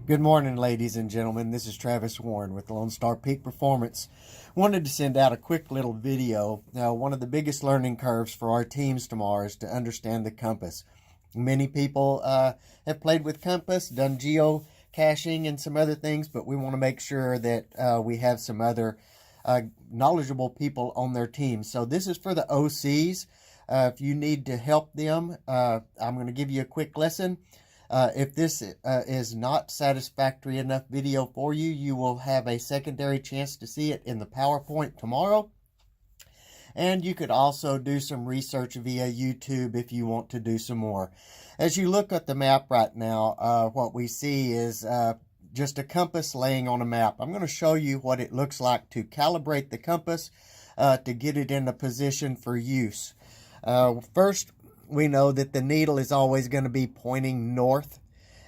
Good morning, ladies and gentlemen. This is Travis Warren with Lone Star Peak Performance. Wanted to send out a quick little video. Now, one of the biggest learning curves for our teams tomorrow is to understand the compass. Many people have played with compass, done geocaching and some other things, but we want to make sure that we have some other knowledgeable people on their team. So this is for the OCs. If you need to help them, I'm going to give you a quick lesson. If this is not satisfactory enough video for you, you will have a secondary chance to see it in the PowerPoint tomorrow. And you could also do some research via YouTube if you want to do some more. As you look at the map right now, what we see is just a compass laying on a map. I'm going to show you what it looks like to calibrate the compass to get it in a position for use. First, we know that the needle is always going to be pointing north,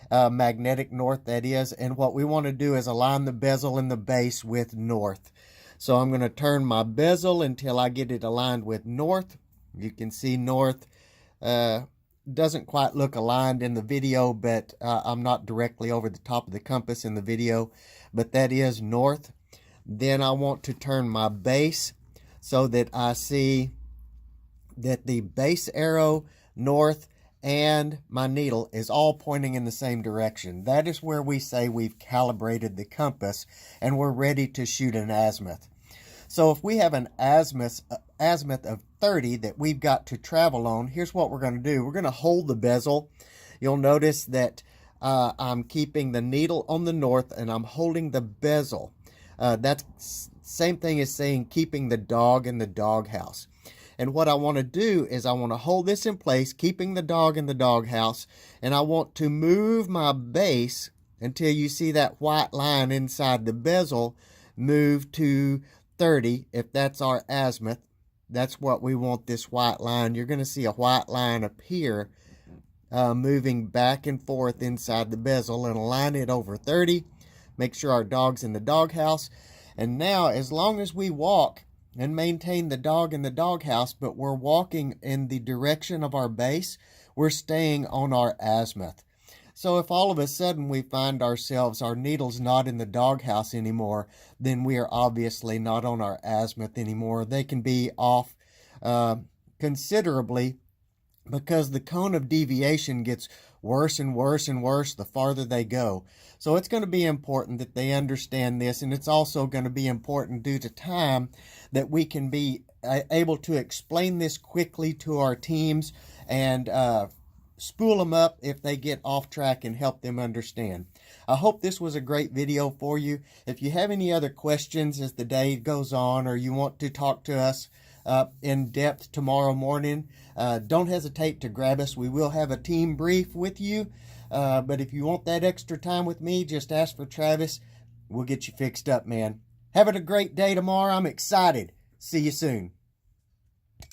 magnetic north that is, and what we want to do is align the bezel and the base with north. So I'm going to turn my bezel until I get it aligned with north. You can see north doesn't quite look aligned in the video, but I'm not directly over the top of the compass in the video, but that is north. Then I want to turn my base so that I see that the base arrow, north, and my needle is all pointing in the same direction. That is where we say we've calibrated the compass and we're ready to shoot an azimuth. So if we have an azimuth of 30 that we've got to travel on, here's what we're going to do. We're going to hold the bezel. You'll notice that I'm keeping the needle on the north and I'm holding the bezel. That's same thing as saying keeping the dog in the doghouse. And what I want to do is I want to hold this in place, keeping the dog in the doghouse, and I want to move my base until you see that white line inside the bezel move to 30. If that's our azimuth, that's what we want, this white line. You're going to see a white line appear moving back and forth inside the bezel, and align it over 30. Make sure our dog's in the doghouse. And now, as long as we walk and maintain the dog in the doghouse, but we're walking in the direction of our base, we're staying on our azimuth. So if all of a sudden we find ourselves, our needle's not in the doghouse anymore, then we are obviously not on our azimuth anymore. They can be off considerably because the cone of deviation gets worse and worse and worse the farther they go. So it's going to be important that they understand this, and it's also going to be important due to time that we can be able to explain this quickly to our teams and spool them up if they get off track and help them understand. I hope this was a great video for you. If you have any other questions as the day goes on, or you want to talk to us in depth tomorrow morning, don't hesitate to grab us. We will have a team brief with you, but if you want that extra time with me, just ask for Travis. We'll get you fixed up, man. Having a great day tomorrow. I'm excited. See you soon.